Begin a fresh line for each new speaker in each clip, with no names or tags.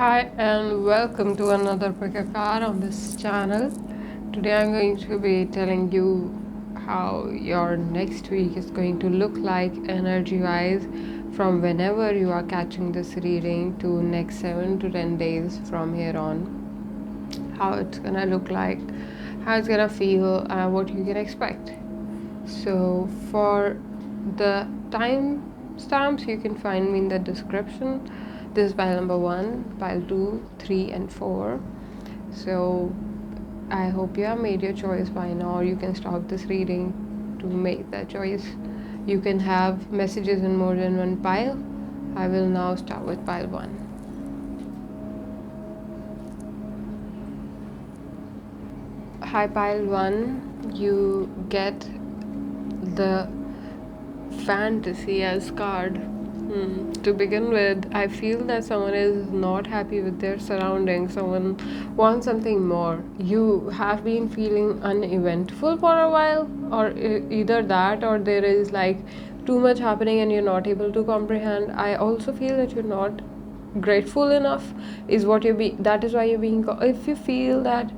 Hi and welcome to another picker card on this channel. Today I'm going to be telling you how your next week is going to look like energy wise from whenever you are catching this reading to next 7 to 10 days from here on. How it's gonna look like, how it's gonna feel, and what you can expect. So for the time stamps, you can find me in the description. This is pile number 1, pile 2, 3 and 4. So I hope you have made your choice by now, or you can stop this reading to make that choice. You can have messages in more than one pile. I will now start with pile 1. Hi pile 1, you get the fantasy as card. To begin with, I feel that someone is not happy with their surroundings. Someone wants something more. You have been feeling uneventful for a while, or either that, or there is like too much happening and you're not able to comprehend. I also feel that you're not grateful enough. Is what you're being. That is why you're being. If you feel that.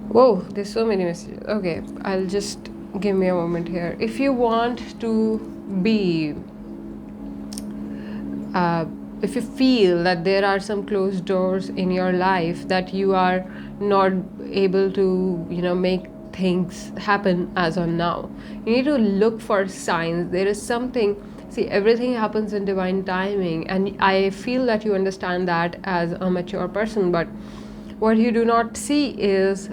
Whoa, there's so many messages. Okay, I'll just give me a moment here. If you want to be if you feel that there are some closed doors in your life that you are not able to make things happen as on now, you need to look for signs. There is something. See, everything happens in divine timing, and I feel that you understand that as a mature person, but what you do not see is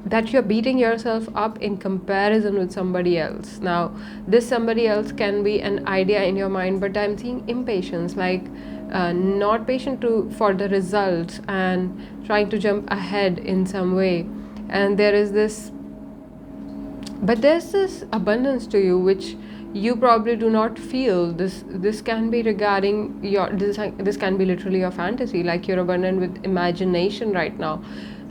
that you're beating yourself up in comparison with somebody else. Now, this somebody else can be an idea in your mind, but I'm seeing impatience, like not patient for the results and trying to jump ahead in some way. And there's this abundance to you which you probably do not feel. This can be regarding this can be literally your fantasy, like you're abundant with imagination right now.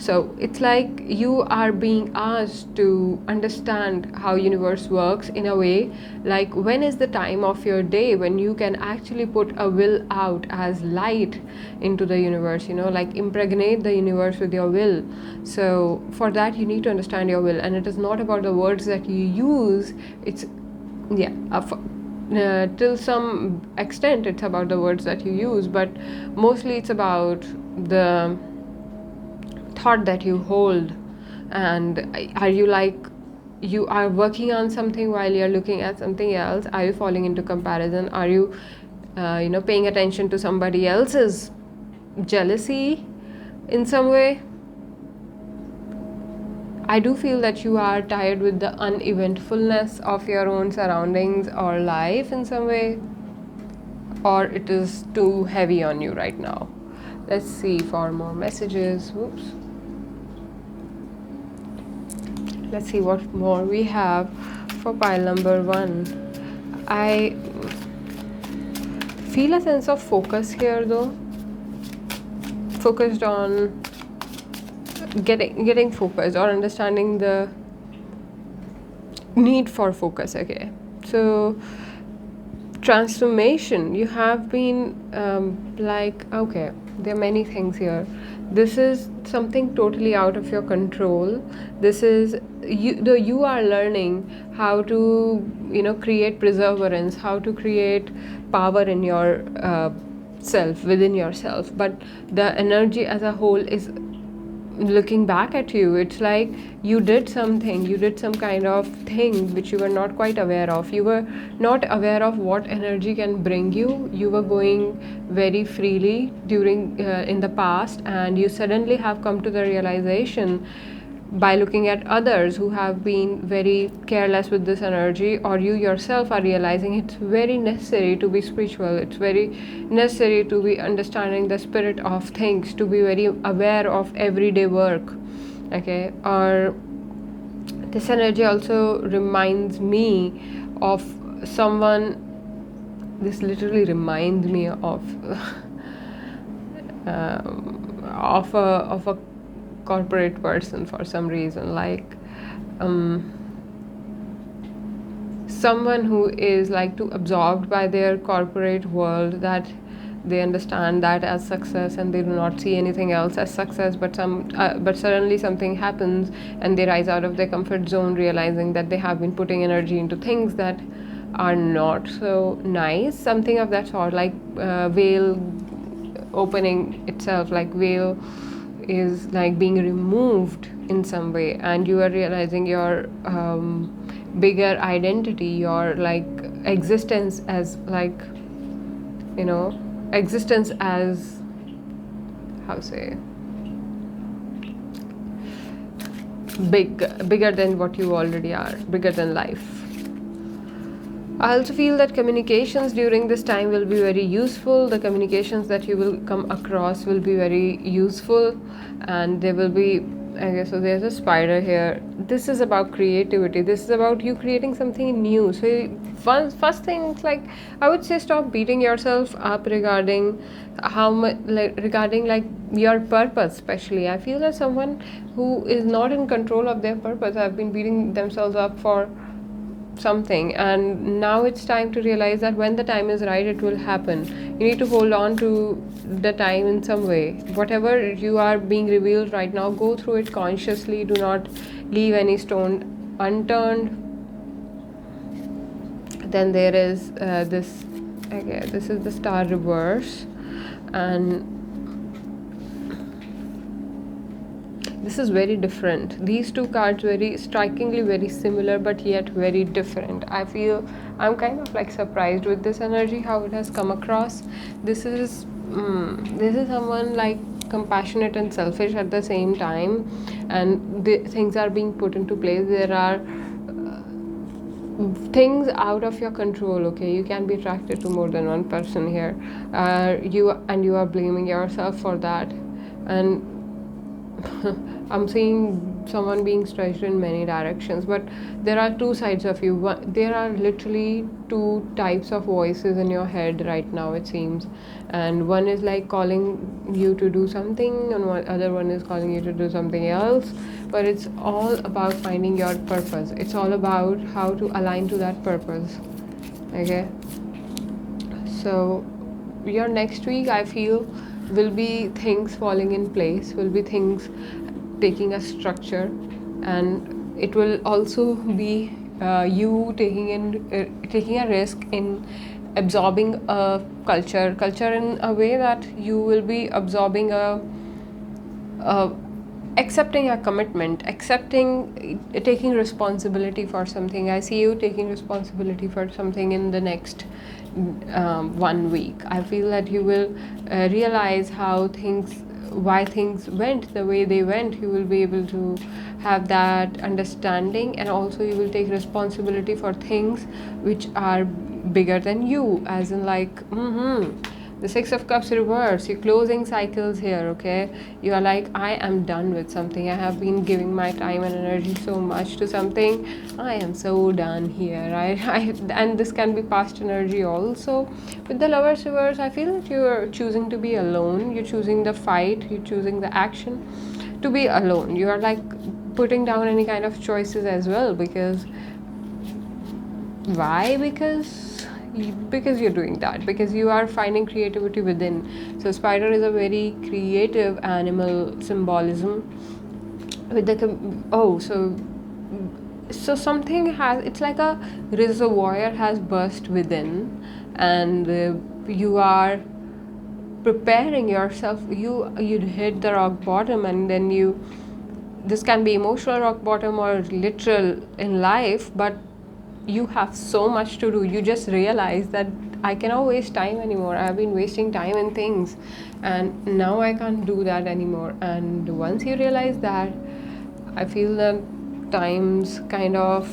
So it's like you are being asked to understand how universe works in a way, like when is the time of your day when you can actually put a will out as light into the universe, like impregnate the universe with your will. So for that you need to understand your will, and it is not about the words that you use. It's till some extent it's about the words that you use, but mostly it's about the thought that you hold. And are you like, you are working on something while you're looking at something else? Are you falling into comparison? Are you paying attention to somebody else's jealousy in some way? I do feel that you are tired with the uneventfulness of your own surroundings or life in some way, or it is too heavy on you right now. Let's see for more messages. Whoops. Let's see what more we have for pile number 1. I feel a sense of focus here though. Focused on getting focused or understanding the need for focus. Okay, so transformation, you have been okay, there are many things here. This is something totally out of your control. This is you are learning how to create perseverance, how to create power in your self, within yourself, but the energy as a whole is looking back at you. It's like you did some kind of thing which you were not quite aware of. You were not aware of what energy can bring you. You were going very freely during in the past, and you suddenly have come to the realization by looking at others who have been very careless with this energy, or you yourself are realizing it's very necessary to be spiritual. It's very necessary to be understanding the spirit of things, to be very aware of everyday work. Okay, or this energy also reminds me of someone. This literally reminds me of of a corporate person for some reason, like someone who is like too absorbed by their corporate world that they understand that as success, and they do not see anything else as success. But suddenly something happens, and they rise out of their comfort zone, realizing that they have been putting energy into things that are not so nice, something of that sort, like veil opening itself, like veil is like being removed in some way, and you are realizing your bigger identity, your like existence as like, you know, existence as, how say, bigger than what you already are, bigger than life. I also feel that communications during this time will be very useful. The communications that you will come across will be very useful, and they will be, okay, so there's a spider here. This is about creativity. This is about you creating something new. So first thing, like, I would say, stop beating yourself up regarding how much, like, regarding like your purpose. Especially, I feel that someone who is not in control of their purpose have been beating themselves up for something, and now it's time to realize that when the time is right, it will happen. You need to hold on to the time in some way. Whatever you are being revealed right now, go through it consciously. Do not leave any stone unturned. Then there is this, okay, this is the star reverse, and this is very different. These two cards very strikingly very similar, but yet very different. I feel I'm kind of like surprised with this energy, how it has come across. This is someone like compassionate and selfish at the same time, and things are being put into place. There are things out of your control. Okay, you can be attracted to more than one person here. You are blaming yourself for that, and I'm seeing someone being stretched in many directions, but there are two sides of you. There are literally two types of voices in your head right now, it seems, and one is like calling you to do something, and other one is calling you to do something else. But it's all about finding your purpose. It's all about how to align to that purpose. Okay, so your next week, I feel, will be things falling in place, will be things taking a structure, and it will also be you taking a risk in absorbing a culture in a way that you will be absorbing a accepting a commitment, taking responsibility for something. I see you taking responsibility for something in the next 1 week. I feel that you will realize why things went the way they went. You will be able to have that understanding, and also you will take responsibility for things which are bigger than you, as in like, the Six of Cups reverse, you're closing cycles here. Okay, you are like, I am done with something. I have been giving my time and energy so much to something. I am so done here. And this can be past energy also. With the Lovers reverse, I feel that you are choosing to be alone. You're choosing the fight, you're choosing the action to be alone. You are like putting down any kind of choices as well, because why? Because you're doing that, because you are finding creativity within. So spider is a very creative animal symbolism with the so something has, it's like a reservoir has burst within, and you are preparing yourself. You hit the rock bottom, and then this can be emotional rock bottom or literal in life, but you have so much to do. You just realize that I cannot waste time anymore. I have been wasting time in things, and now I can't do that anymore. And once you realize that, I feel that times kind of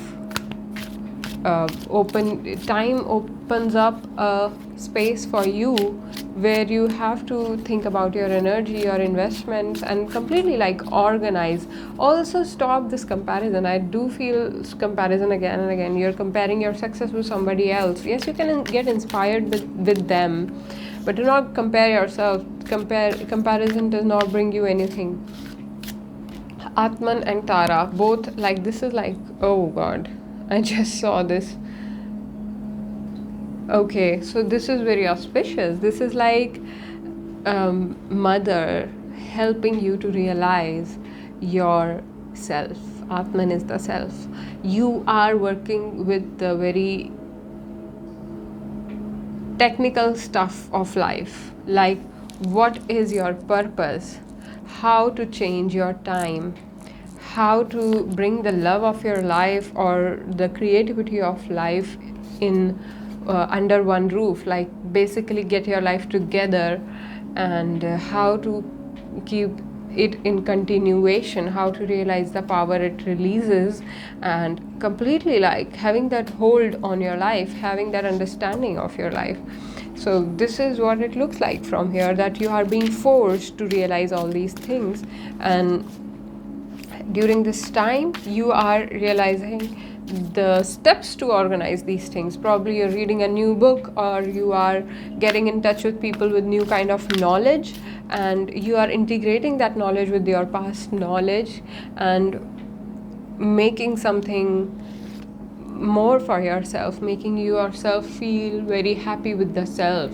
time opens up a space for you where you have to think about your energy, your investments, and completely like organize. Also stop this comparison. I do feel comparison again and again. You're comparing your success with somebody else. Yes, you can get inspired with them, but do not compare yourself. Comparison does not bring you anything. Atman and Tara, both like, this is like, oh god, I just saw this. Okay, so this is very auspicious. This is like mother helping you to realize yourself. Atman is the self. You are working with the very technical stuff of life, like what is your purpose, how to change your time, how to bring the love of your life or the creativity of life in under one roof, like basically get your life together, and how to keep it in continuation, how to realize the power it releases, and completely like having that hold on your life, having that understanding of your life. So this is what it looks like from here, that you are being forced to realize all these things, and during this time you are realizing the steps to organize these things. Probably you're reading a new book, or you are getting in touch with people with new kind of knowledge, and you are integrating that knowledge with your past knowledge and making something more for yourself, making yourself feel very happy with the self.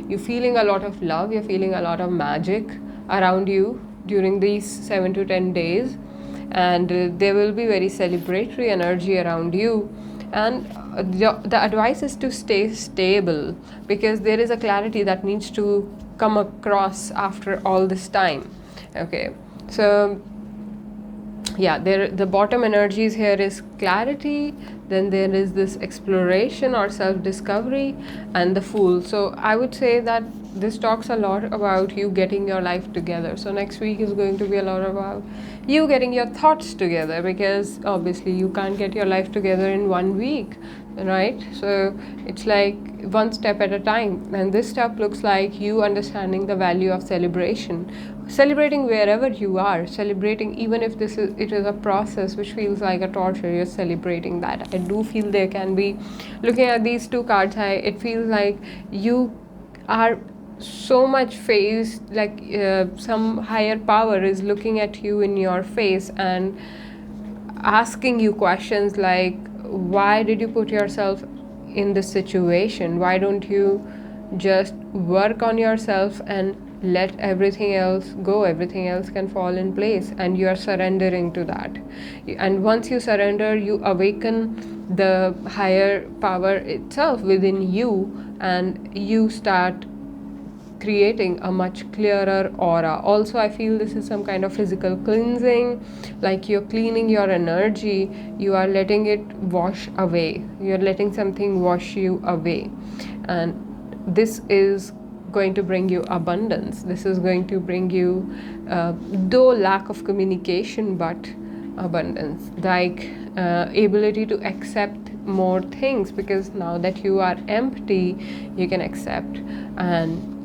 You're feeling a lot of love, you're feeling a lot of magic around you during these 7 to 10 days, and there will be very celebratory energy around you. And the advice is to stay stable, because there is a clarity that needs to come across after all this time. Okay, so yeah, there the bottom energies here is clarity, then there is this exploration or self discovery, and the Fool. So I would say that this talks a lot about you getting your life together. So next week is going to be a lot about you getting your thoughts together, because obviously you can't get your life together in 1 week, right? So it's like one step at a time, and this step looks like you understanding the value of celebration, celebrating wherever you are, celebrating even if it is a process which feels like a torture. You're celebrating that. I do feel there can be, looking at these two cards, it feels like you are so much phased, like some higher power is looking at you in your face and asking you questions like, why did you put yourself in this situation? Why don't you just work on yourself and let everything else go? Everything else can fall in place, and you are surrendering to that. And once you surrender, you awaken the higher power itself within you, and you start creating a much clearer aura. Also, I feel this is some kind of physical cleansing, like you're cleaning your energy, you are letting it wash away, you're letting something wash you away. And this is going to bring you abundance. This is going to bring you, though lack of communication, but abundance, like ability to accept more things, because now that you are empty, you can accept and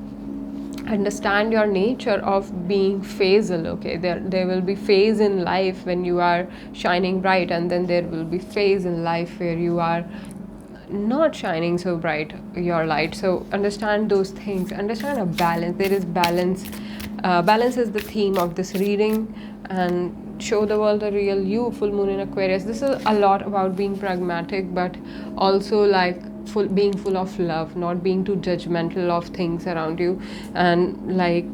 understand your nature of being phasal. Okay, there will be phase in life when you are shining bright, and then there will be phase in life where you are not shining so bright your light. So understand those things, understand a balance. There is balance. Balance is the theme of this reading, and show the world the real you. Full moon in Aquarius, this is a lot about being pragmatic, but also like being full of love, not being too judgmental of things around you, and like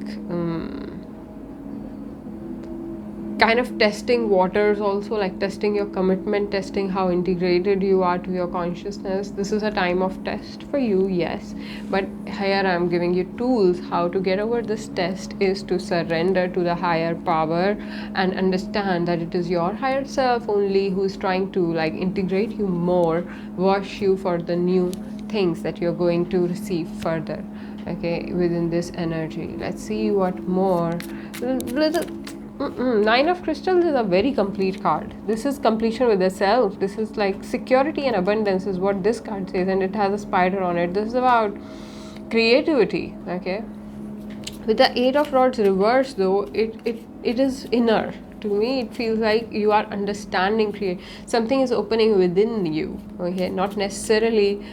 kind of testing waters also, like testing your commitment, testing how integrated you are to your consciousness. This is a time of test for you, yes, but here I'm giving you tools how to get over this test, is to surrender to the higher power and understand that it is your higher self only who's trying to like integrate you more, wash you for the new things that you're going to receive further, okay, within this energy. Let's see what more. Nine of Crystals is a very complete card. This is completion with the self. This is like security and abundance is what this card says, and it has a spider on it. This is about creativity, okay? With the Eight of Rods reverse, though, it is inner. To me, it feels like you are understanding, something is opening within you, okay? Not necessarily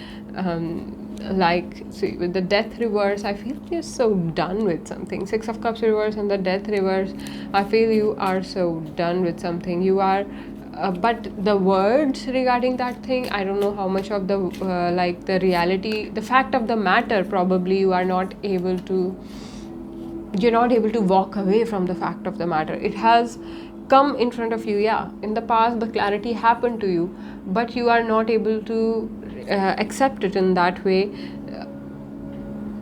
like, see, with the Death reverse, I feel you're so done with something. Six of Cups reverse and the Death reverse, I feel you are so done with something. You are but the words regarding that thing, I don't know how much of the like the reality, the fact of the matter, probably you are not able to, you're not able to walk away from the fact of the matter. It has come in front of you, yeah, in the past the clarity happened to you, but you are not able to accept it in that way,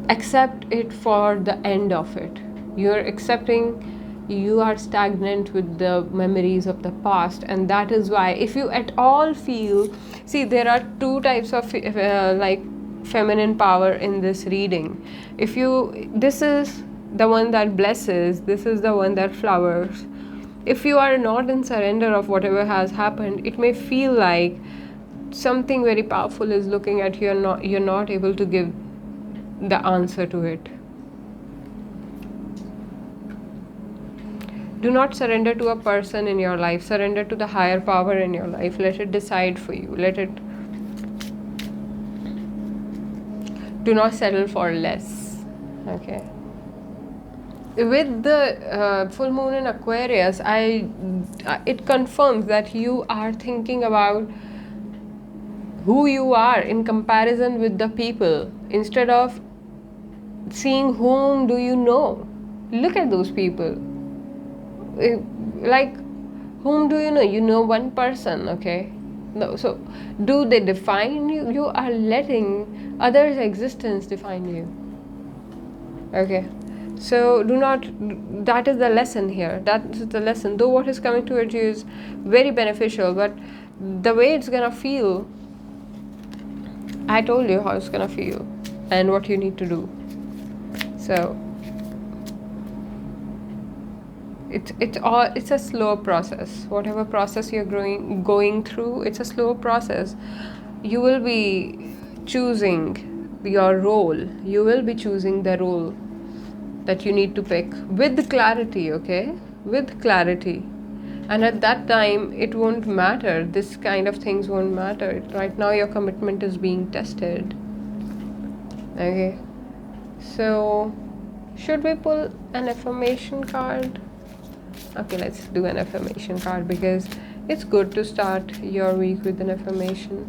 accept it for the end of it. You're accepting, you are stagnant with the memories of the past, and that is why, if you at all feel, see, there are two types of like feminine power in this reading. If you, this is the one that blesses, this is the one that flowers. If you are not in surrender of whatever has happened, it may feel like something very powerful is looking at you, and you're not able to give the answer to it. Do not surrender to a person in your life, surrender to the higher power in your life. Let it decide for you. Let it, do not settle for less. Okay. With the full moon in Aquarius, it confirms that you are thinking about who you are in comparison with the people, instead of seeing whom do you know. Look at those people. Like, whom do you know? You know one person, okay? No, so do they define you? You are letting others' existence define you. Okay, so do not, that is the lesson here. That is the lesson. Though what is coming towards you is very beneficial, but the way it's gonna feel, I told you how it's gonna feel and what you need to do. So it's a slow process. Whatever process you're going through, it's a slow process. You will be choosing your role. You will be choosing the role that you need to pick with clarity, okay? With clarity. And at that time, it won't matter. This kind of things won't matter. Right now, your commitment is being tested. Okay. So, should we pull an affirmation card? Okay, let's do an affirmation card, because it's good to start your week with an affirmation.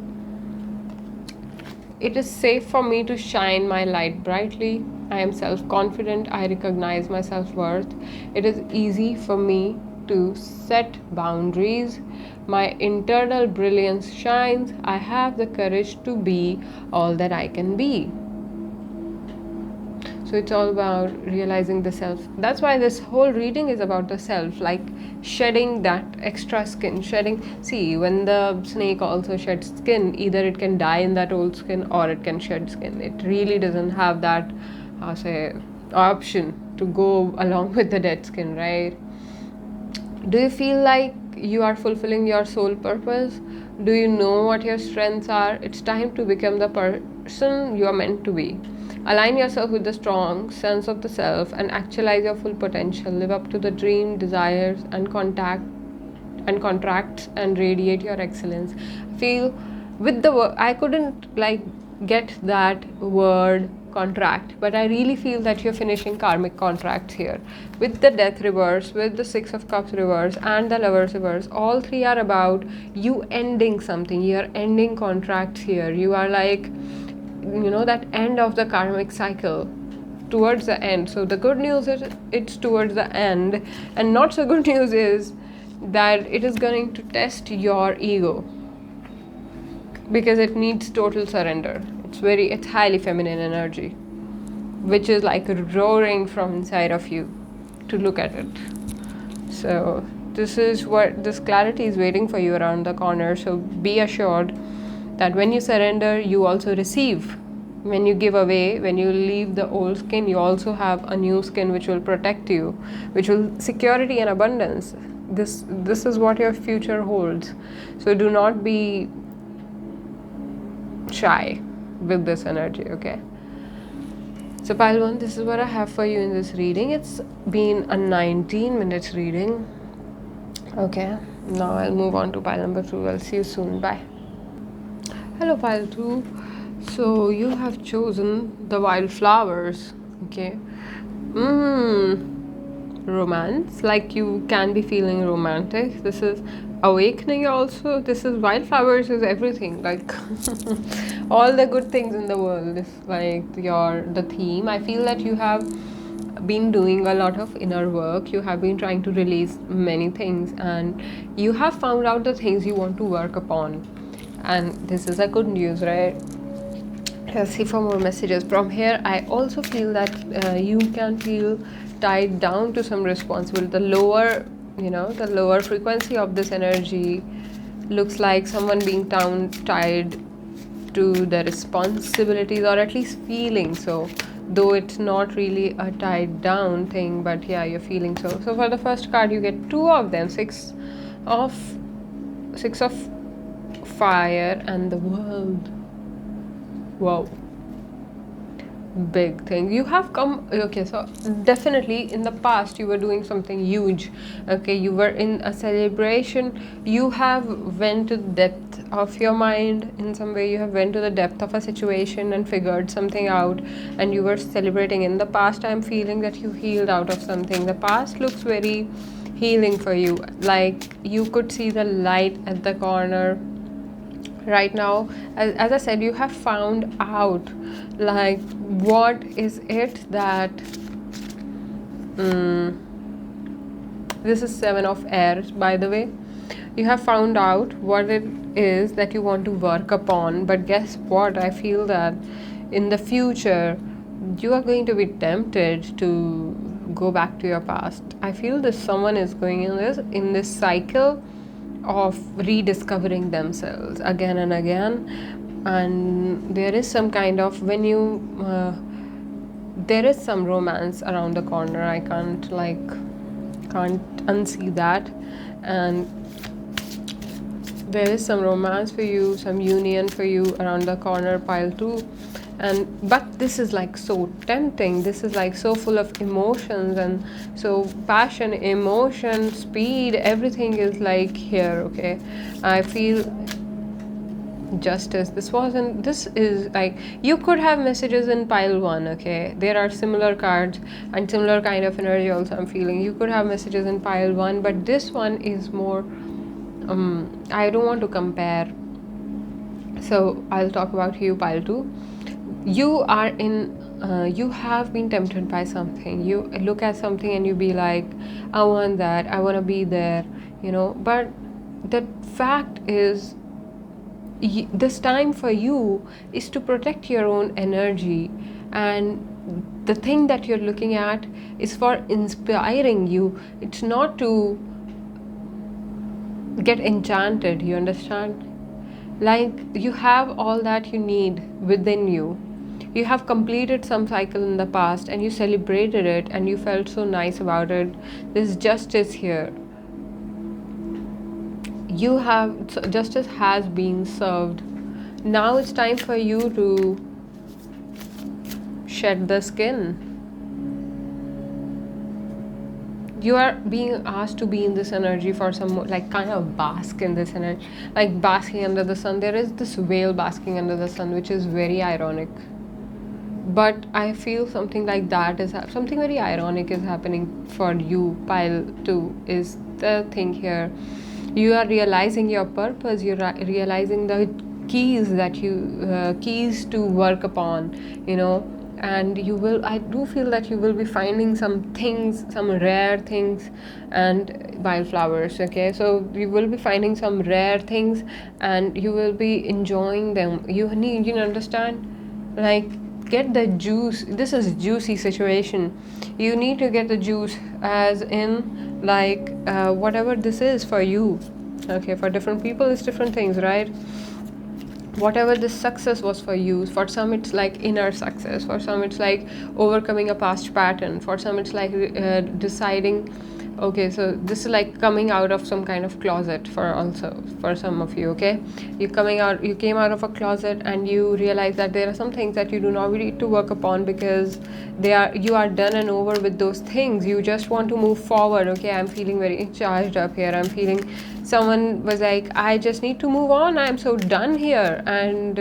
It is safe for me to shine my light brightly. I am self-confident. I recognize my self-worth. It is easy for me to set boundaries. My internal brilliance shines. I have the courage to be all that I can be. So it's all about realizing the self. That's why this whole reading is about the self, like shedding that extra skin. See, when the snake also sheds skin, either it can die in that old skin or it can shed skin. It really doesn't have that, option to go along with the dead skin, right? Do you feel like you are fulfilling your soul purpose? Do you know what your strengths are? It's time to become the person you are meant to be. Align yourself with the strong sense of the self and actualize your full potential. Live up to the dream, desires, and contracts, and radiate your excellence. Feel with the word, I couldn't get that word contract, but I really feel that you're finishing karmic contracts here with the death reverse, with the 6 of cups reverse, and the lovers reverse. All three are about you ending something. You're ending contracts here. You are that end of the karmic cycle, towards the end. So the good news is it's towards the end, and not so good news is that it is going to test your ego, because it needs total surrender. It's highly feminine energy, which is like roaring from inside of you to look at it. So this is what this clarity is waiting for you around the corner. So be assured that when you surrender, you also receive. When you give away, when you leave the old skin, you also have a new skin which will protect you, which will security and abundance. This is what your future holds. So do not be shy with this energy, okay? So pile 1, this is what I have for you in this reading. It's been a 19 minutes reading. Okay, now I'll move on to pile number 2. I'll see you soon. Bye. Hello pile 2. So you have chosen the wildflowers. Okay. romance, like you can be feeling romantic. This is awakening also. This is wildflowers is everything, like all the good things in the world is like your the theme. I feel that you have been doing a lot of inner work. You have been trying to release many things, and you have found out the things you want to work upon, and this is a good news, right? Let's see for more messages from here. I also feel that you can feel tied down to some responsibility. The lower, the lower frequency of this energy looks like someone being down, tied to the responsibilities, or at least feeling so. Though it's not really a tied down thing, but yeah, you're feeling so. So for the first card, you get two of them, of six of fire and the world. Wow, big thing you have come. Okay, so definitely in the past you were doing something huge. Okay, you were in a celebration. You have went to the depth of your mind in some way. You have went to the depth of a situation and figured something out, and you were celebrating. In the past, I'm feeling that you healed out of something. The past looks very healing for you, like you could see the light at the corner right now. As I said, you have found out like what is it that this is seven of airs, by the way. You have found out what it is that you want to work upon, but guess what, I feel that in the future you are going to be tempted to go back to your past. I feel this someone is going in this cycle of rediscovering themselves again and again, and there is some kind of when you there is some romance around the corner. I can't unsee that, and there is some romance for you, some union for you around the corner, pile 2. And but this is like so tempting, this is like so full of emotions, and so passion, emotion, speed, everything is like here. Okay, I feel justice. This is like you could have messages in pile 1. Okay, there are similar cards and similar kind of energy also. I'm feeling you could have messages in pile 1, but this one is more I don't want to compare, so I'll talk about you, pile 2. You are in you have been tempted by something. You look at something and you be like, I want that, I want to be there, but the fact is this time for you is to protect your own energy, and the thing that you're looking at is for inspiring you. It's not to get enchanted, you understand? Like you have all that you need within you. You have completed some cycle in the past and you celebrated it and you felt so nice about it. There's justice here. Justice has been served. Now it's time for you to shed the skin. You are being asked to be in this energy for some more, like kind of bask in this energy, like basking under the sun. There is this whale basking under the sun, which is very ironic, but I feel something like that is something very ironic is happening for you. Pile 2 is the thing here. You are realizing your purpose. You're realizing the keys to work upon, and I do feel that you will be finding some things, some rare things, and wildflowers. Okay, so you will be finding some rare things and you will be enjoying them. You understand, like get the juice. This is juicy situation. You need to get the juice, as in like whatever this is for you. Okay, for different people it's different things, right? Whatever this success was for you, for some it's like inner success, for some it's like overcoming a past pattern, for some it's like deciding, okay, so this is like coming out of some kind of closet for some of you. Okay, you came out of a closet and you realize that there are some things that you do not need to work upon because you are done and over with those things. You just want to move forward. Okay, I'm feeling very charged up here. I'm feeling someone was like, I just need to move on, I'm so done here. And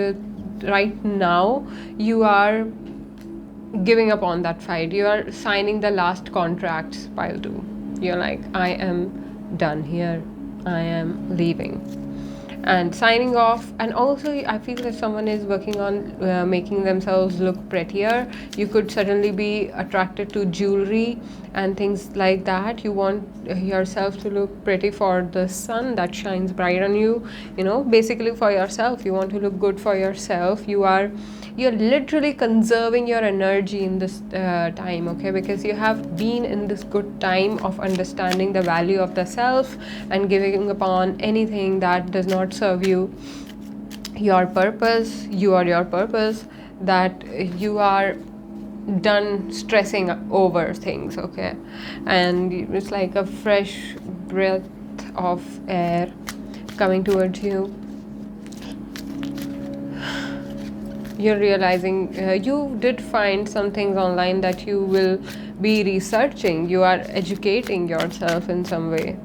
right now you are giving up on that fight. You are signing the last contracts, pile 2. You're like, I am done here, I am leaving and signing off. And also I feel that someone is working on making themselves look prettier. You could suddenly be attracted to jewelry and things like that. You want yourself to look pretty for the sun that shines bright on you, basically for yourself. You want to look good for yourself. You're literally conserving your energy in this time, okay, because you have been in this good time of understanding the value of the self and giving upon anything that does not serve you. Your purpose, you are your purpose, that you are done stressing over things, okay, and it's like a fresh breath of air coming towards you. You're realizing you did find some things online that you will be researching. You are educating yourself in some way.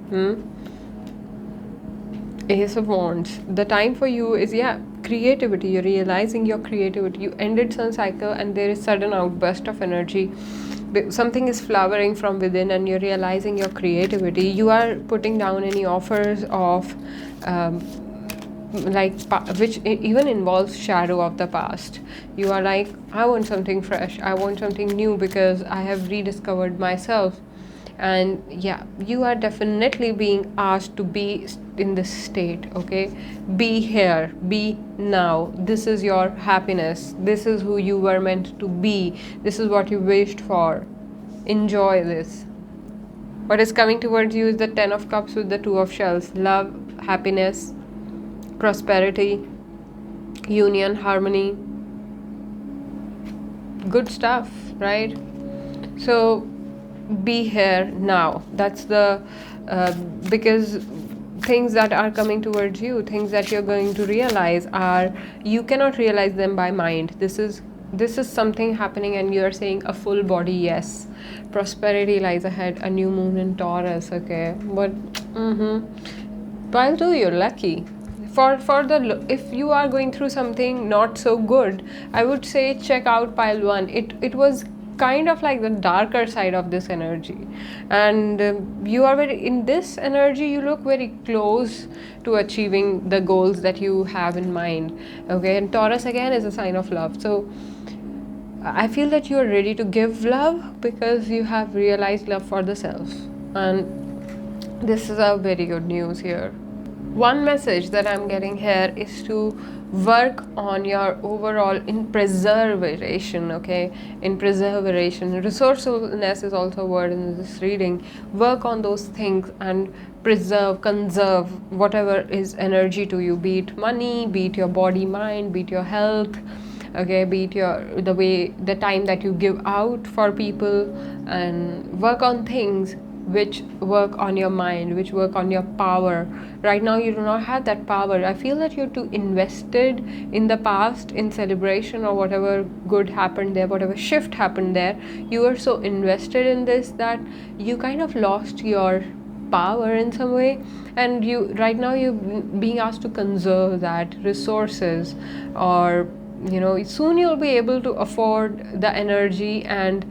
Ace of Wands. The time for you is, creativity. You're realizing your creativity. You ended some cycle and there is sudden outburst of energy. Something is flowering from within and you're realizing your creativity. You are putting down any offers of which even involves shadow of the past. You are like, I want something fresh, I want something new, because I have rediscovered myself. And you are definitely being asked to be in this state, okay, be here, be now. This is your happiness, this is who you were meant to be, this is what you wished for. Enjoy this. What is coming towards you is the 10 of Cups with the 2 of Shells. Love, happiness, prosperity, union, harmony, good stuff, right? So be here now. That's the because things that are coming towards you, things that you're going to realize, are you cannot realize them by mind. This is something happening and you're saying a full body yes. Prosperity lies ahead, a new moon in Taurus, okay, but pile 2, you're lucky. For the, if you are going through something not so good, I would say check out pile 1. It was kind of like the darker side of this energy, and you are very, in this energy you look very close to achieving the goals that you have in mind, okay. And Taurus again is a sign of love, so I feel that you are ready to give love because you have realized love for the self, and this is a very good news here. One message that I'm getting here is to work on your overall in preservation, okay, in preservation. Resourcefulness is also a word in this reading. Work on those things and conserve whatever is energy to you, be it money, be it your body, mind, be it your health, okay, be it the time that you give out for people, and work on things which work on your mind, which work on your power. Right now you do not have that power. I feel that you're too invested in the past, in celebration or whatever good happened there, whatever shift happened there. You were so invested in this that you kind of lost your power in some way, and right now you're being asked to conserve that resources, or soon you'll be able to afford the energy and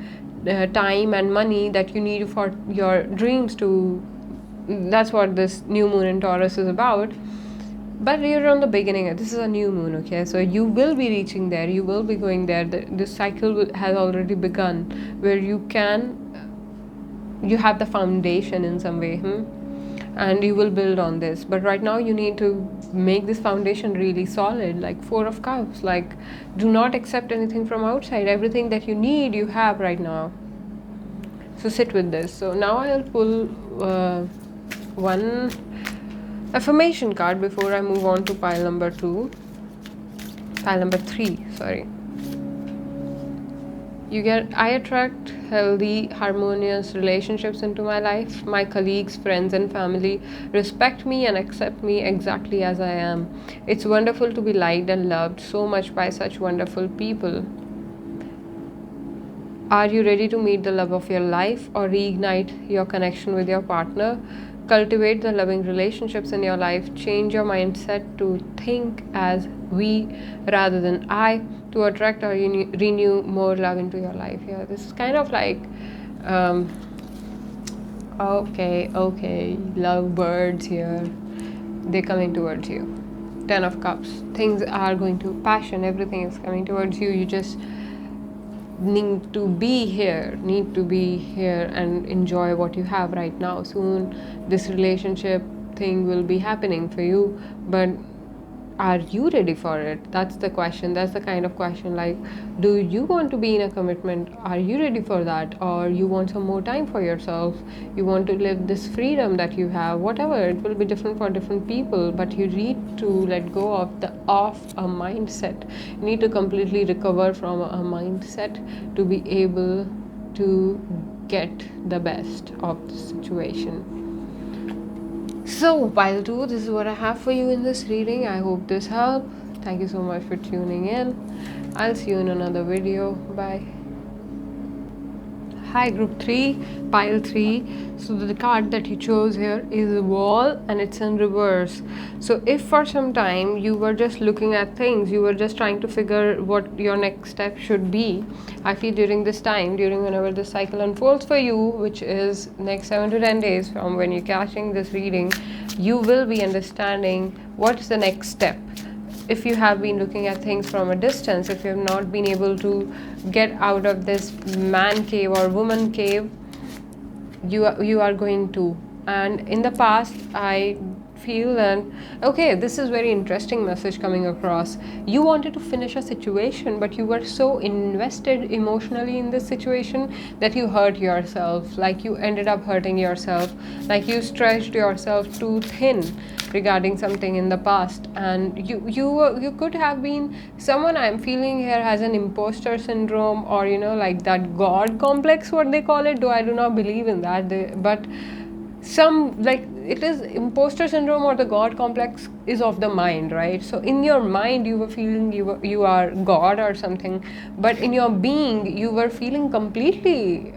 time and money that you need for your dreams to. That's what this new moon in Taurus is about. But you're on the beginning. This is a new moon, okay, so you will be reaching there, you will be going there. This cycle has already begun, where you have the foundation in some way, and you will build on this. But right now you need to make this foundation really solid, like 4 of Cups. Like, do not accept anything from outside. Everything that you need, you have right now. So sit with this. So now I'll pull one affirmation card before I move on to pile number 3, sorry. I attract healthy, harmonious relationships into my life. My colleagues, friends, and family respect me and accept me exactly as I am. It's wonderful to be liked and loved so much by such wonderful people. Are you ready to meet the love of your life or reignite your connection with your partner? cultivate the loving relationships in your life, change your mindset to think as we rather than I, to attract or renew more love into your life. Yeah, this is kind of like okay, love birds here, they're coming towards you. 10 of Cups, things are going to passion, everything is coming towards you. You just need to be here and enjoy what you have right now. Soon this relationship thing will be happening for you, but are you ready for it? That's the question. That's the kind of question, like, do you want to be in a commitment? Are you ready for that? Or you want some more time for yourself? You want to live this freedom that you have? Whatever, it will be different for different people, but you need to let go of a mindset. You need to completely recover from a mindset to be able to get the best of the situation. So, pile 2, this is what I have for you in this reading. I hope this helped. Thank you so much for tuning in. I'll see you in another video. Bye. Hi, group 3, pile 3. So the card that you chose here is a wall and it's in reverse. So if for some time you were just looking at things, you were just trying to figure what your next step should be, I feel during this time, during whenever this cycle unfolds for you, which is next 7 to 10 days from when you're catching this reading, you will be understanding what is the next step. If you have been looking at things from a distance, if you have not been able to get out of this man cave or woman cave, you are going to. And in the past, I feel that, okay, this is very interesting message coming across. You wanted to finish a situation, but you were so invested emotionally in this situation that you hurt yourself, like you ended up hurting yourself, like you stretched yourself too thin regarding something in the past. And you could have been someone, I'm feeling here, has an imposter syndrome, or like that god complex, what they call it, though I do not believe in that, but some, like, it is imposter syndrome or the god complex is of the mind, right? So in your mind you were feeling you are god or something, but in your being you were feeling completely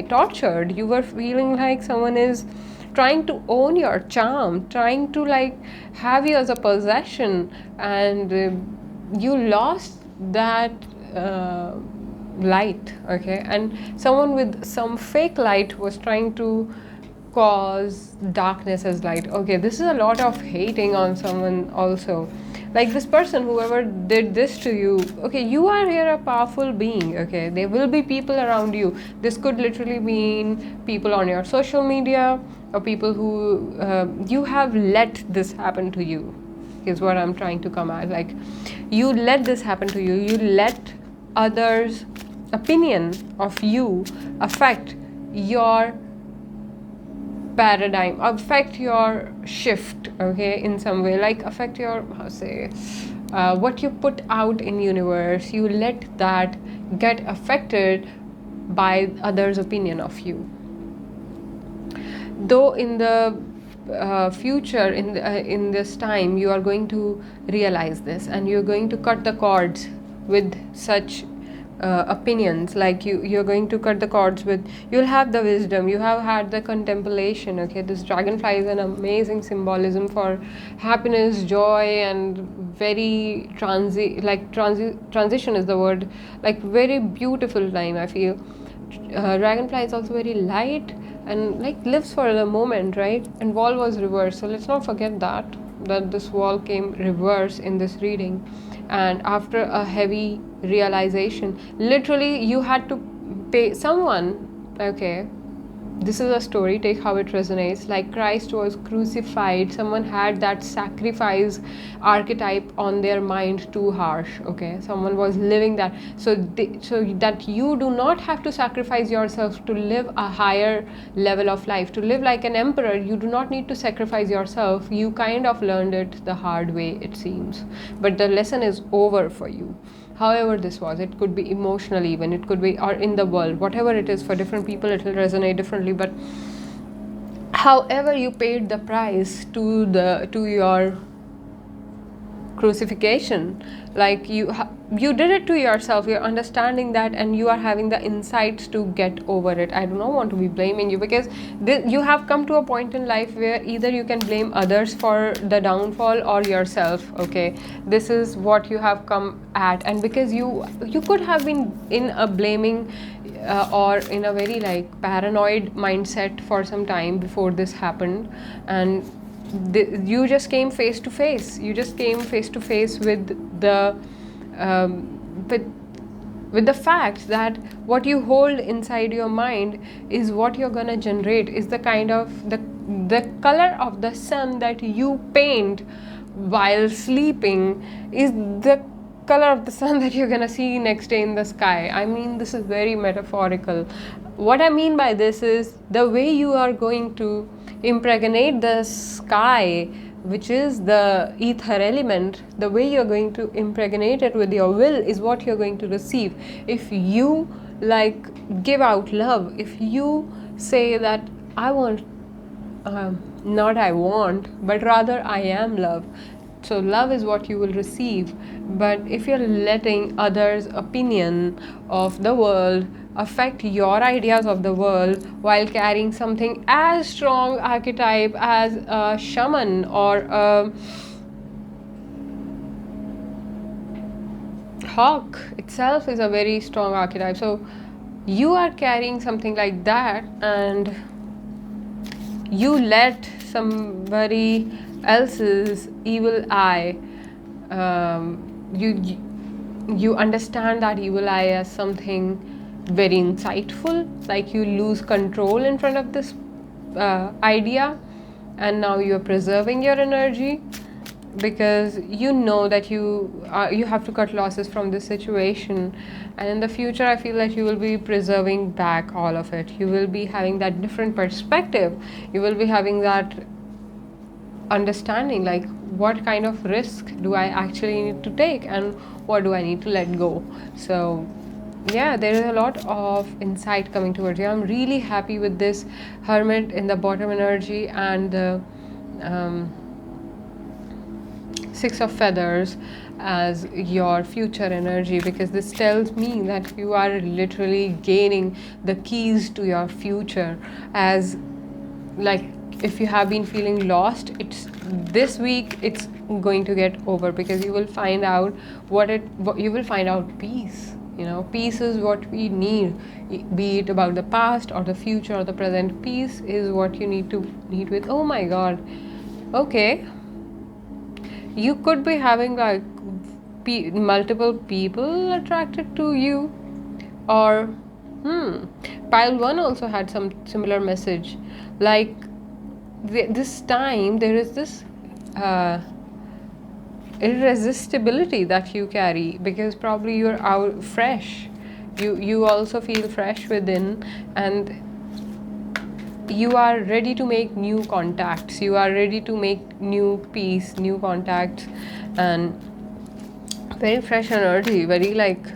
tortured. You were feeling like someone is trying to own your charm, trying to like have you as a possession, and you lost that light, okay? And someone with some fake light was trying to cause darkness as light. Okay, this is a lot of hating on someone also. Like this person, whoever did this to you, okay, you are here a powerful being, okay? There will be people around you. This could literally mean people on your social media, or people who you have let this happen to you, is what I'm trying to come at. Like, you let this happen to you. You let others' opinion of you affect your paradigm, affect your shift, okay, in some way, like affect your what you put out in universe. You let that get affected by others' opinion of you. Though in the future, in this time, you are going to realize this, and you're going to cut the cords with such opinions. Like you're going to cut the cords with, you'll have the wisdom, you have had the contemplation, okay? This dragonfly is an amazing symbolism for happiness, joy, and very transition is the word, like very beautiful time, I feel. Dragonfly is also very light and like lives for the moment, right? And wall was reversed, so let's not forget that this wall came reverse in this reading. And after a heavy realization, literally you had to pay someone, okay, this is a story, take how it resonates. Like Christ was crucified, someone had that sacrifice archetype on their mind too harsh, okay? Someone was living that, so that you do not have to sacrifice yourself to live a higher level of life, to live like an emperor. You do not need to sacrifice yourself. You kind of learned it the hard way, it seems, but the lesson is over for you. However this was, it could be emotional, even it could be, or in the world, whatever it is, for different people it will resonate differently. But however you paid the price to your crucifixion. Like you did it to yourself, you're understanding that, and you are having the insights to get over it. I do not want to be blaming you, because you have come to a point in life where either you can blame others for the downfall or yourself. Okay, this is what you have come at. And because you could have been in a blaming or in a very like paranoid mindset for some time before this happened, and you just came face to face. You just came face to face with the with the fact that what you hold inside your mind is what you're gonna generate, is the kind of the color of the sun that you paint while sleeping is the color of the sun that you're gonna see next day in the sky. I mean, this is very metaphorical. What I mean by this is the way you are going to impregnate the sky, which is the ether element, the way you're going to impregnate it with your will is what you're going to receive. If you like give out love, if you say that I want, not I want, but rather I am love, so love is what you will receive. But if you're letting others' opinion of the world affect your ideas of the world while carrying something as strong archetype as a shaman or a hawk itself is a very strong archetype, so you are carrying something like that, and you let somebody else's evil eye, you understand that evil eye as something very insightful, like you lose control in front of this idea, and now you're preserving your energy because you know that you have to cut losses from this situation. And in the future I feel that you will be preserving back all of it. You will be having that different perspective, you will be having that understanding, like what kind of risk do I actually need to take and what do I need to let go. So yeah, there is a lot of insight coming towards you. I'm really happy with this hermit in the bottom energy and the six of feathers as your future energy, because this tells me that you are literally gaining the keys to your future. As like if you have been feeling lost, it's this week it's going to get over, because you will find out you will find out peace. You know, peace is what we need, be it about the past or the future or the present. Peace is what you need with. Oh my god, okay, you could be having like multiple people attracted to you, or pile 1 also had some similar message, like this time there is this irresistibility that you carry, because probably you're out fresh, you also feel fresh within, and you are ready to make new contacts, you are ready to make new peace, new contacts, and very fresh energy, very like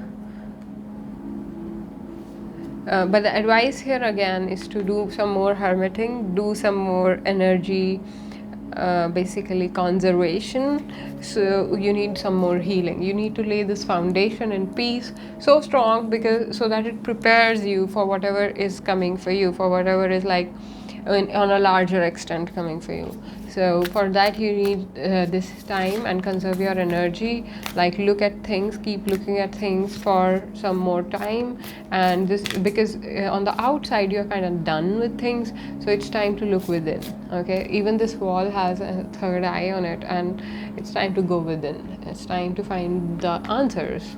but the advice here again is to do some more hermiting, do some more energy basically conservation. So you need some more healing, you need to lay this foundation in peace so strong, because so that it prepares you for whatever is coming for you, for whatever is like on a larger extent coming for you. So for that you need this time and conserve your energy, like look at things, keep looking at things for some more time, and this because on the outside you're kind of done with things, so it's time to look within. Okay, even this wall has a third eye on it, and it's time to go within, it's time to find the answers.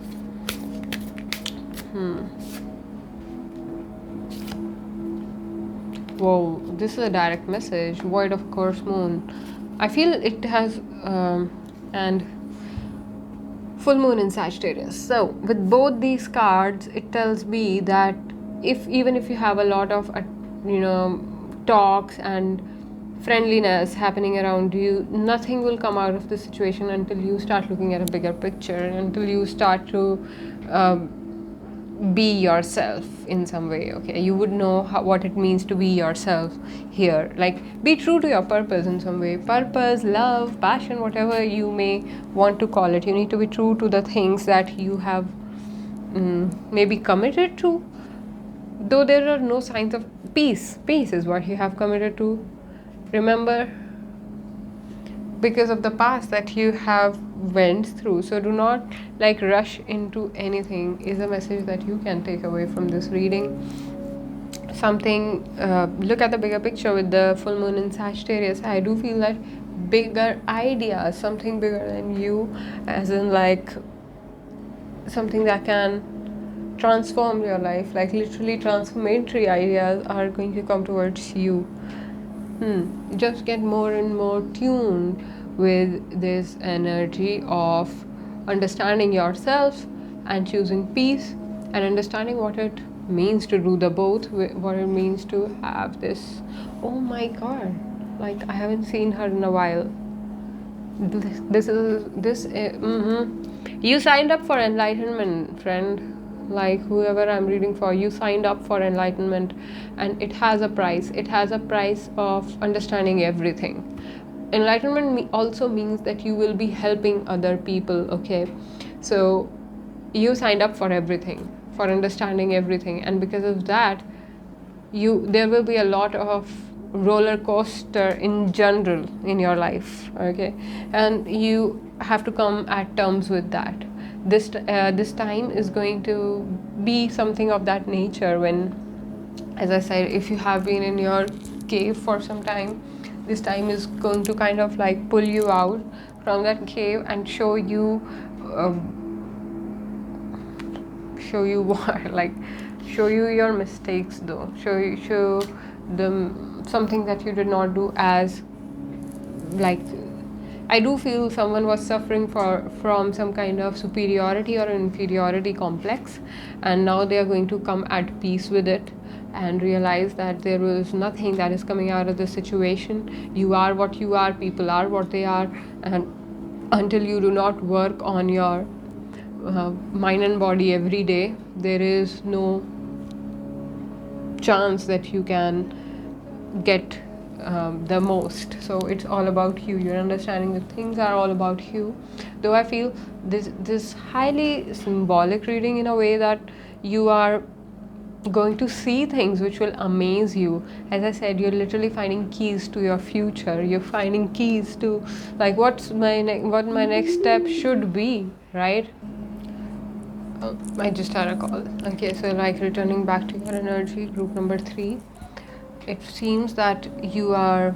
Whoa, this is a direct message. Void of course moon. I feel it has and full moon in Sagittarius. So with both these cards, it tells me that even if you have a lot of talks and friendliness happening around you, nothing will come out of the situation until you start looking at a bigger picture, until you start to be yourself in some way. Okay, you would know what it means to be yourself here. Like, be true to your purpose in some way. Purpose, love, passion, whatever you may want to call it, you need to be true to the things that you have maybe committed to, though there are no signs of peace is what you have committed to. Remember, because of the past that you have went through, so do not like rush into anything, is a message that you can take away from this reading. Something, look at the bigger picture with the full moon in Sagittarius. I do feel that bigger ideas, something bigger than you, as in like something that can transform your life, like literally transformatory ideas are going to come towards you. Just get more and more tuned with this energy of understanding yourself and choosing peace, and understanding what it means to do the both, what it means to have this. Oh my god, like I haven't seen her in a while. You signed up for enlightenment, friend. Like whoever I'm reading for, you signed up for enlightenment, and it has a price. It has a price of understanding everything. Enlightenment also means that you will be helping other people. Okay, so you signed up for everything, for understanding everything, and because of that, there will be a lot of roller coaster in general in your life. Okay, and you have to come at terms with that. This time is going to be something of that nature, when, as I said, if you have been in your cave for some time, this time is going to kind of like pull you out from that cave and show you uh, what, like show you your mistakes, though show them something that you did not do. As like, I do feel someone was suffering from some kind of superiority or inferiority complex, and now they are going to come at peace with it and realize that there was nothing that is coming out of the situation. You are what you are, people are what they are, and until you do not work on your mind and body every day, there is no chance that you can get the most. So it's all about you. You're understanding that things are all about you. Though I feel this highly symbolic reading, in a way that you are going to see things which will amaze you. As I said, you're literally finding keys to your future. You're finding keys to like what my next step should be, right? I just had a call. Okay, so like returning back to your energy, group number 3. It seems that you are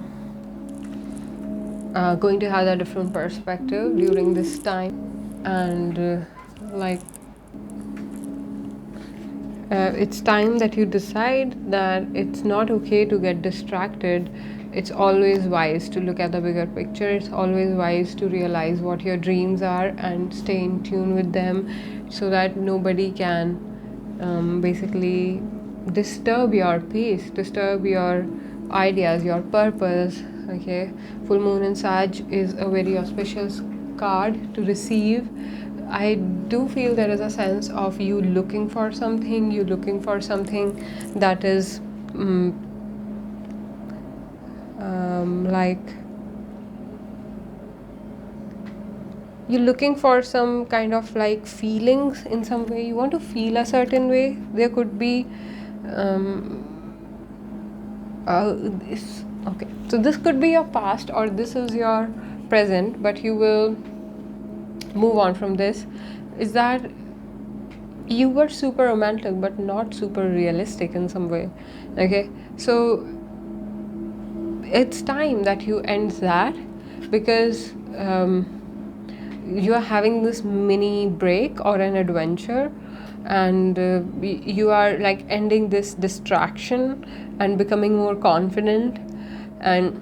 going to have a different perspective during this time, and it's time that you decide that it's not okay to get distracted. It's always wise to look at the bigger picture. It's always wise to realize what your dreams are and stay in tune with them, so that nobody can basically disturb your peace, disturb your ideas, your purpose. Okay, full moon in Sag is a very auspicious card to receive. I do feel there is a sense of you looking for something, that is like you're looking for some kind of like feelings in some way. You want to feel a certain way. There could be okay, so this could be your past or this is your present, but you will move on from this. Is that you were super romantic but not super realistic in some way. Okay, so it's time that you end that, because you are having this mini break or an adventure, and you are like ending this distraction and becoming more confident, and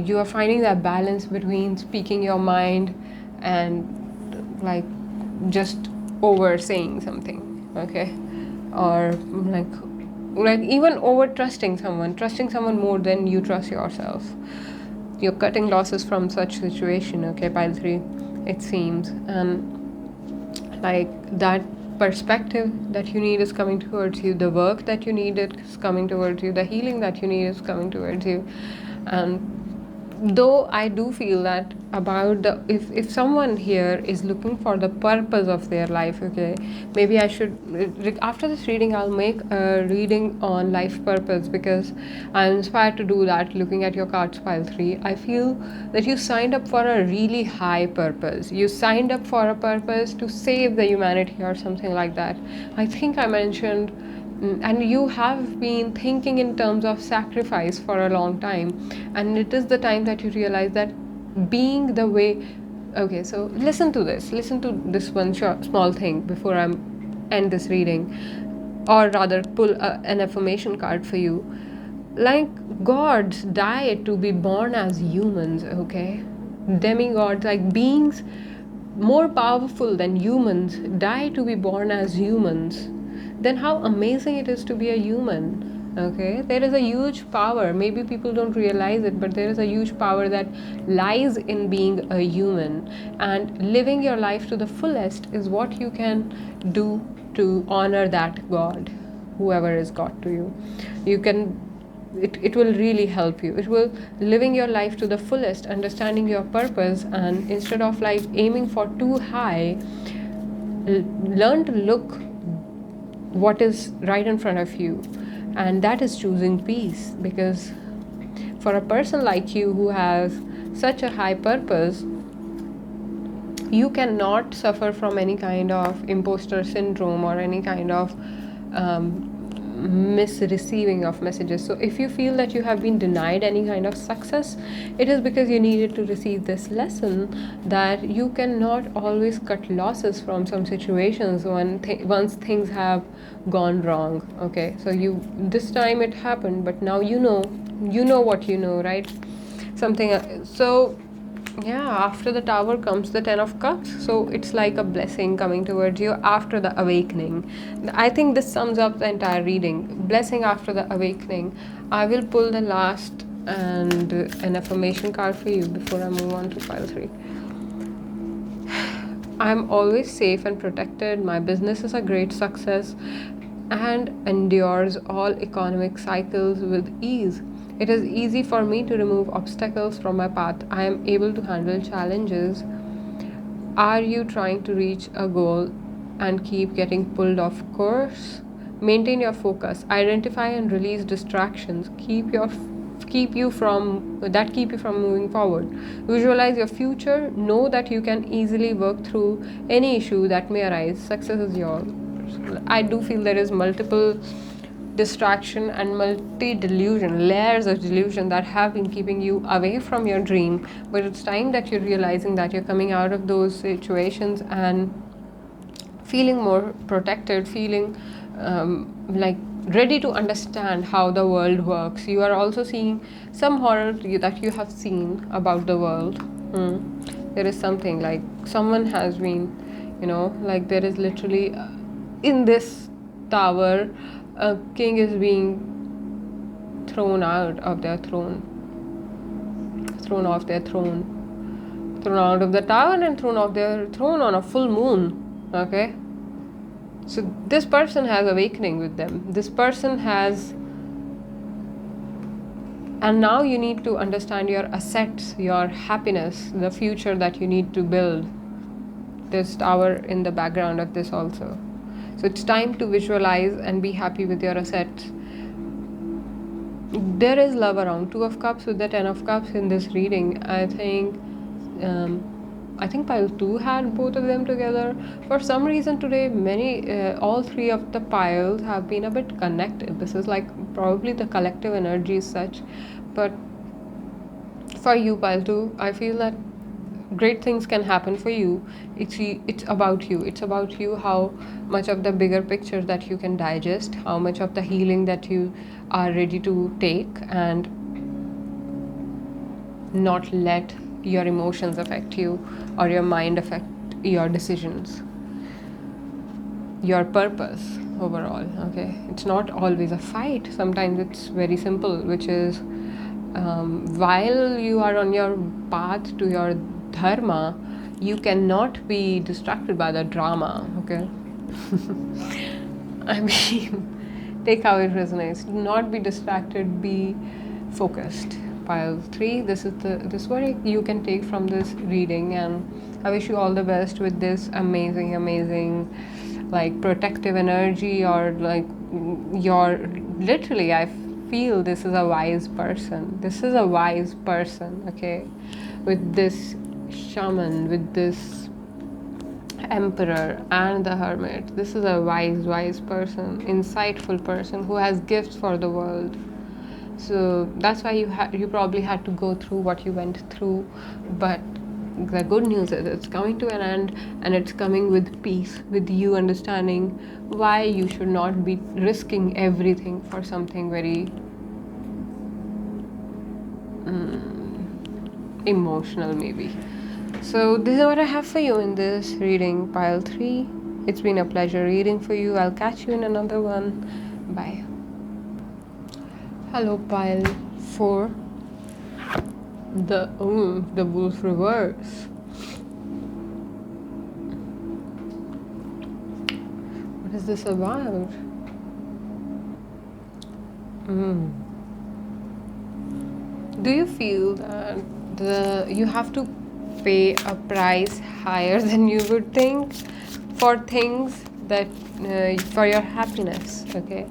you are finding that balance between speaking your mind and like just over saying something. Okay, or like even over trusting someone more than you trust yourself. You're cutting losses from such situation. Okay, pile 3, it seems, and like that perspective that you need is coming towards you, the work that you need is coming towards you, the healing that you need is coming towards you. And though I do feel that about the, if someone here is looking for the purpose of their life, okay, maybe I should, after this reading I'll make a reading on life purpose, because I'm inspired to do that looking at your cards pile 3. I feel that you signed up for a really high purpose. You signed up for a purpose to save the humanity or something like that. I think I mentioned, and you have been thinking in terms of sacrifice for a long time, and it is the time that you realize that being the way. Okay, so listen to this one small thing before I end this reading, or rather pull an affirmation card for you. Like, gods died to be born as humans, okay? Demigods, like beings more powerful than humans, die to be born as humans. Then how amazing it is to be a human. Okay, there is a huge power, maybe people don't realize it, but there is a huge power that lies in being a human, and living your life to the fullest is what you can do to honor that god, whoever is god to you. You can, it will really help you. It will, living your life to the fullest, understanding your purpose, and instead of like aiming for too high, learn to look what is right in front of you, and that is choosing peace. Because for a person like you who has such a high purpose, you cannot suffer from any kind of imposter syndrome or any kind of misreceiving of messages. So if you feel that you have been denied any kind of success, it is because you needed to receive this lesson that you cannot always cut losses from some situations when once things have gone wrong. Okay, so you, this time it happened, but now you know what you know, right? Something so yeah, after the Tower comes the 10 of Cups. So it's like a blessing coming towards you after the awakening. I think this sums up the entire reading. Blessing after the awakening. I will pull the last and an affirmation card for you before I move on to pile 3. I'm always safe and protected. My business is a great success and endures all economic cycles with ease. It is easy for me to remove obstacles from my path. I am able to handle challenges. Are you trying to reach a goal and keep getting pulled off course? Maintain your focus. Identify and release distractions. Keep you from moving forward. Visualize your future. Know that you can easily work through any issue that may arise. Success is yours. I do feel there is multiple distraction and multi-delusion, layers of delusion that have been keeping you away from your dream, but it's time that you're realizing that you're coming out of those situations and feeling more protected, feeling like ready to understand how the world works. You are also seeing some horror that you have seen about the world. There is something like someone has been, like there is literally in this tower, a king is being thrown out of their throne, thrown off their throne, thrown out of the tower and thrown off their throne on a full moon. Okay, so this person has awakening with them. This person has, and now you need to understand your assets, your happiness, the future that you need to build. There's tower in the background of this also. So it's time to visualize and be happy with your assets. There is love around. 2 of Cups with the 10 of Cups in this reading. I think pile 2 had both of them together. For some reason today, all 3 of the piles have been a bit connected. This is like probably the collective energy is such. But for you, pile 2, I feel that great things can happen for you. It's about you. It's about you, how much of the bigger picture that you can digest, how much of the healing that you are ready to take, and not let your emotions affect you or your mind affect your decisions, your purpose overall. Okay, it's not always a fight. Sometimes it's very simple, which is while you are on your path to your dharma, you cannot be distracted by the drama. Okay, I mean, take how it resonates. Do not be distracted, be focused. Pile 3, this is what you can take from this reading, and I wish you all the best with this amazing like protective energy, or like your literally I feel this is a wise person. This is a wise person, okay? With this shaman, with this emperor and the hermit. This is a wise person, insightful person who has gifts for the world. So that's why you probably had to go through what you went through, but the good news is it's coming to an end, and it's coming with peace, with you understanding why you should not be risking everything for something very emotional maybe. So this is what I have for you in this reading, pile 3. It's been a pleasure reading for you. I'll catch you in another one. Bye. Hello, pile 4. The wolf reverse. What is this about? Do you feel that you have to pay a price higher than you would think for things that for your happiness? Okay,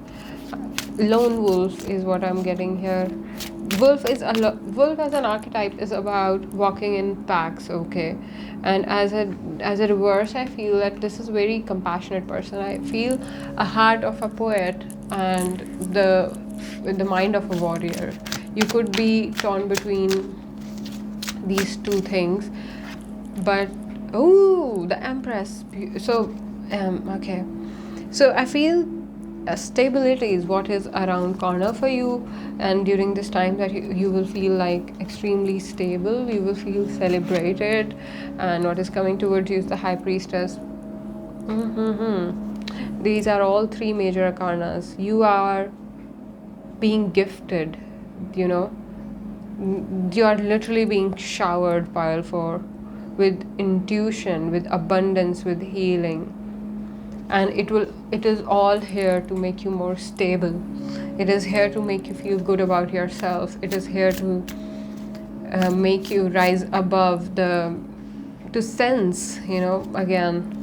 lone wolf is what I'm getting here. Wolf as an archetype is about walking in packs, okay, and as a reverse, I feel that this is a very compassionate person. I feel a heart of a poet and the mind of a warrior. You could be torn between these two things, but the Empress. So okay, so I feel stability is what is around corner for you, and during this time that you will feel like extremely stable, you will feel celebrated, and what is coming towards you is the High Priestess. These are all three major arcanas. You are being gifted, you know, you are literally being showered, pile 4, with intuition, with abundance, with healing, and it is all here to make you more stable. It is here to make you feel good about yourself. It is here to make you rise above to sense, again,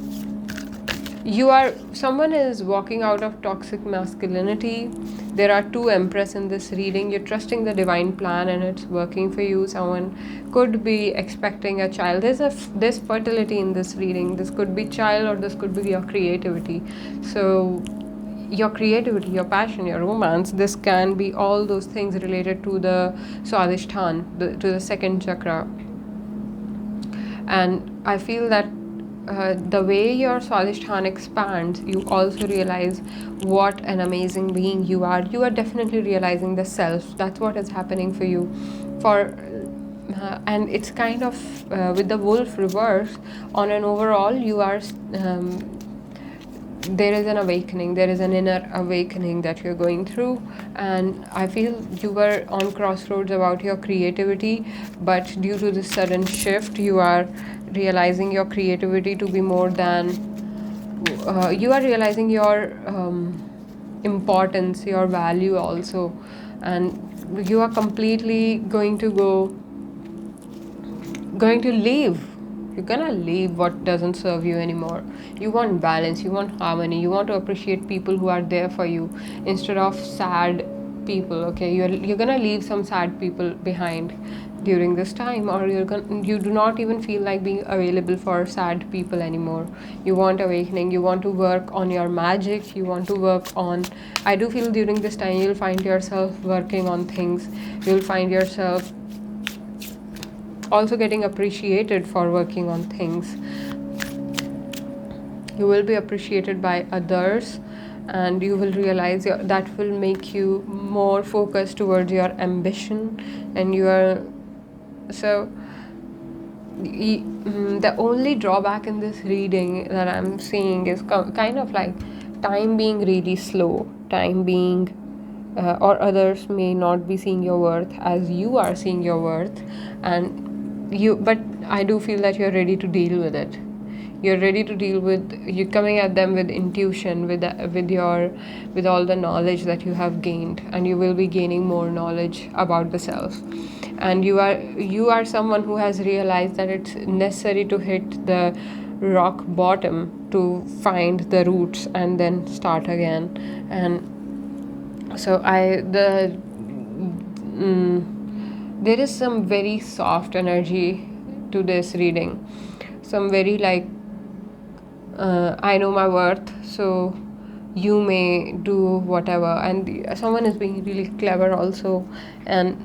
someone is walking out of toxic masculinity. There are two Empress in this reading. You're trusting the divine plan and it's working for you. Someone could be expecting a child. There's fertility in this reading. This could be child, or this could be your creativity. So your creativity, your passion, your romance, this can be all those things related to the Swadhisthana, to the second chakra. And I feel that the way your Swadhisthana expands, you also realize what an amazing being you are. You are definitely realizing the self. That's what is happening for you. And it's kind of with the wolf reverse, on an overall, you are. There is an awakening, there is an inner awakening that you're going through, and I feel you were on crossroads about your creativity, but due to this sudden shift, you are realizing your creativity to be more than you are realizing your importance, your value also, and you are completely going to leave. You're gonna leave what doesn't serve you anymore. You want balance, you want harmony, you want to appreciate people who are there for you instead of sad people. Okay, you're gonna leave some sad people behind during this time, or you do not even feel like being available for sad people anymore. You want awakening, you want to work on your magic, you want to work on, I do feel during this time you'll find yourself working on things. You'll find yourself also getting appreciated for working on things. You will be appreciated by others, and you will realize that will make you more focused towards your ambition, and the only drawback in this reading that I'm seeing is kind of like time being really slow, time being or others may not be seeing your worth as you are seeing your worth, but I do feel that you're ready to deal with it. You're ready to deal with, you're coming at them with intuition, with all the knowledge that you have gained, and you will be gaining more knowledge about the self. And you are someone who has realized that it's necessary to hit the rock bottom to find the roots and then start again. And so I the there is some very soft energy to this reading, some very like, I know my worth, so you may do whatever. And someone is being really clever also, and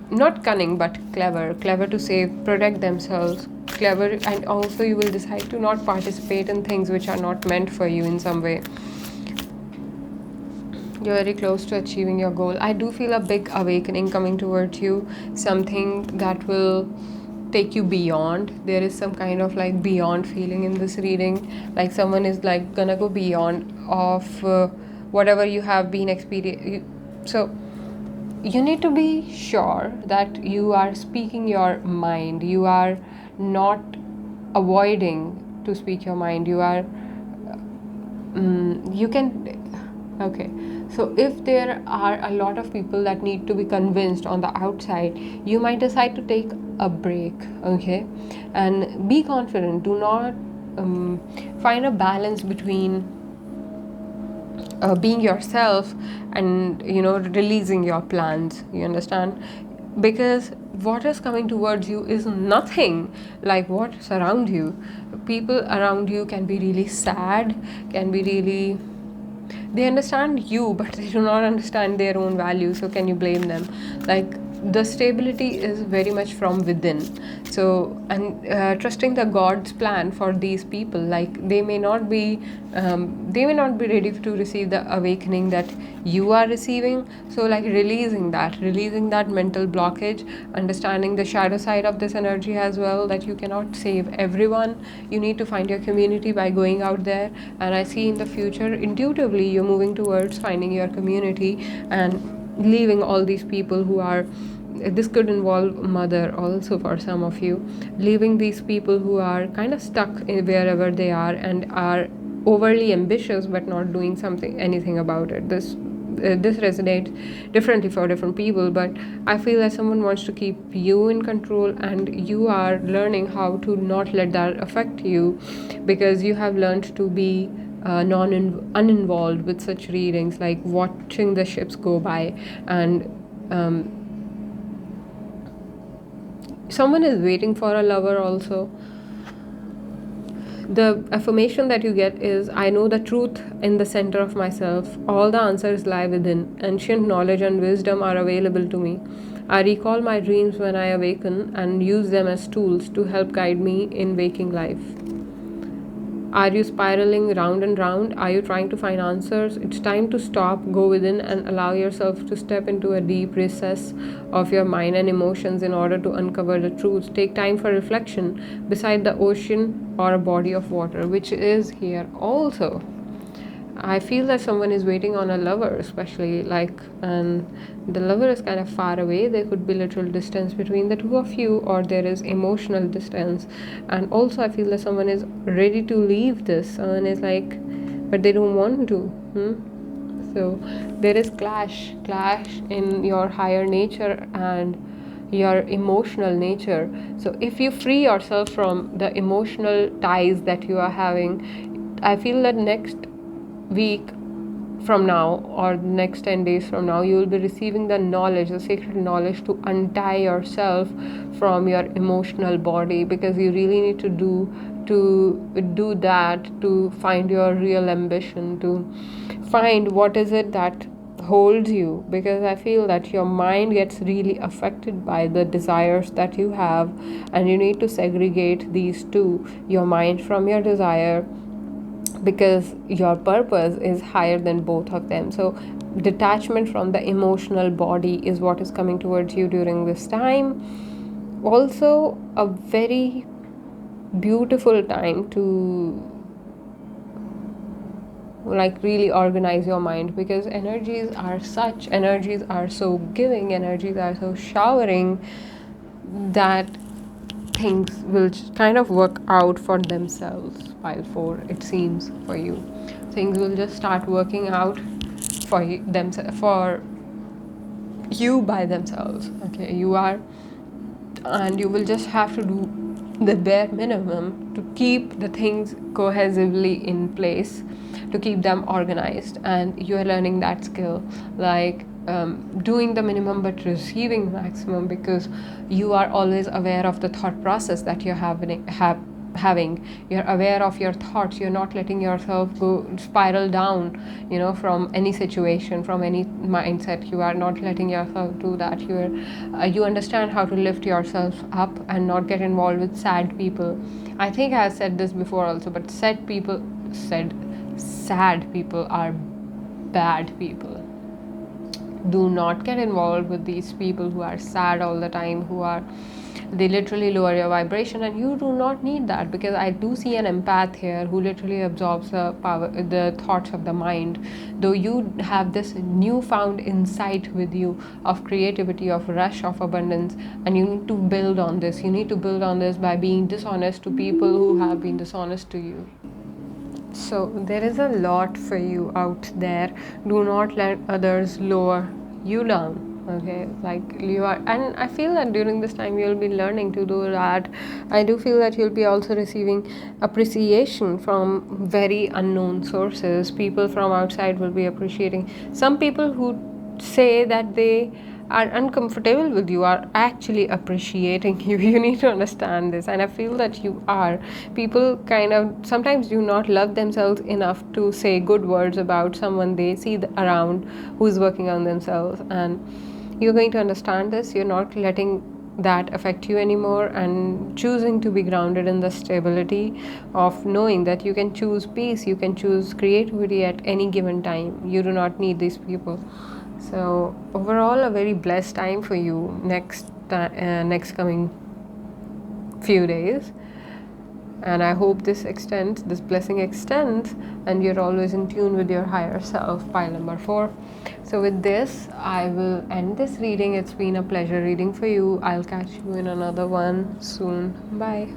not cunning but clever to say protect themselves, clever. And also you will decide to not participate in things which are not meant for you in some way. You're very close to achieving your goal. I do feel a big awakening coming towards you, something that will take you beyond. There is some kind of like beyond feeling in this reading, like someone is like gonna go beyond of whatever you have been experiencing. So you need to be sure that you are speaking your mind. You are not avoiding to speak your mind. You are you can, okay. So if there are a lot of people that need to be convinced on the outside, you might decide to take a break, okay, and be confident. Do not find a balance between being yourself and releasing your plans, you understand, because what is coming towards you is nothing like what's around you. People around you can be really sad, can be really, they understand you but they do not understand their own value, so can you blame them? Like, the stability is very much from within. So, and trusting the God's plan for these people, like they may not be ready to receive the awakening that you are receiving. So like releasing that mental blockage, understanding the shadow side of this energy as well, that you cannot save everyone. You need to find your community by going out there. And I see in the future, intuitively, you're moving towards finding your community and leaving all these people who are, this could involve mother also for some of you, leaving these people who are kind of stuck in wherever they are and are overly ambitious but not doing anything about it. This resonates differently for different people, but I feel that someone wants to keep you in control, and you are learning how to not let that affect you, because you have learned to be uninvolved with such readings, like watching the ships go by. And someone is waiting for a lover also. The affirmation that you get is, I know the truth in the center of myself. All the answers lie within. Ancient knowledge and wisdom are available to me. I recall my dreams when I awaken and use them as tools to help guide me in waking life. Are you spiraling round and round? Are you trying to find answers? It's time to stop, go within, and allow yourself to step into a deep recess of your mind and emotions in order to uncover the truth. Take time for reflection beside the ocean or a body of water, which is here also. I feel that someone is waiting on a lover, especially, like, and the lover is kind of far away. There could be literal distance between the two of you, or there is emotional distance. And also, I feel that someone is ready to leave this. Someone is like, but they don't want to. So there is clash in your higher nature and your emotional nature. So if you free yourself from the emotional ties that you are having, I feel that next week from now, or next 10 days from now, you will be receiving the knowledge, the sacred knowledge, to untie yourself from your emotional body, because you really need to do that to find your real ambition, to find what is it that holds you. Because I feel that your mind gets really affected by the desires that you have, and you need to segregate these two, your mind from your desire, because your purpose is higher than both of them. So detachment from the emotional body is what is coming towards you during this time. Also a very beautiful time to like really organize your mind, because energies are so giving, energies are so showering, that things will kind of work out for themselves. Pile 4, it seems for you, things will just start working out for for you by themselves. Okay, you are, and you will just have to do the bare minimum to keep the things cohesively in place, to keep them organized. And you are learning that skill, like doing the minimum but receiving maximum, because you are always aware of the thought process that you're having. You're aware of your thoughts, you're not letting yourself go spiral down, from any situation, from any mindset. You are not letting yourself do that. You understand how to lift yourself up and not get involved with sad people. I think I said this before also, but sad people are bad people. Do not get involved with these people who are sad all the time, they literally lower your vibration, and you do not need that, because I do see an empath here who literally absorbs the thoughts of the mind. Though you have this newfound insight with you of creativity, of rush, of abundance, and you need to build on this. You need to build on this by being dishonest to people who have been dishonest to you. So there is a lot for you out there. Do not let others lower you down. Okay, like you are, and I feel that during this time you'll be learning to do that. I do feel that you'll be also receiving appreciation from very unknown sources. People from outside will be appreciating. Some people who say that they are uncomfortable with you are actually appreciating you. You need to understand this, and I feel that you are. People kind of sometimes do not love themselves enough to say good words about someone they see around who's working on themselves, and you're going to understand this. You're not letting that affect you anymore, and choosing to be grounded in the stability of knowing that you can choose peace, you can choose creativity at any given time. You do not need these people. So overall, a very blessed time for you next coming few days, and I hope this blessing extends, and you're always in tune with your higher self. Pile number 4. So with this, I will end this reading. It's been a pleasure reading for you. I'll catch you in another one soon. Bye.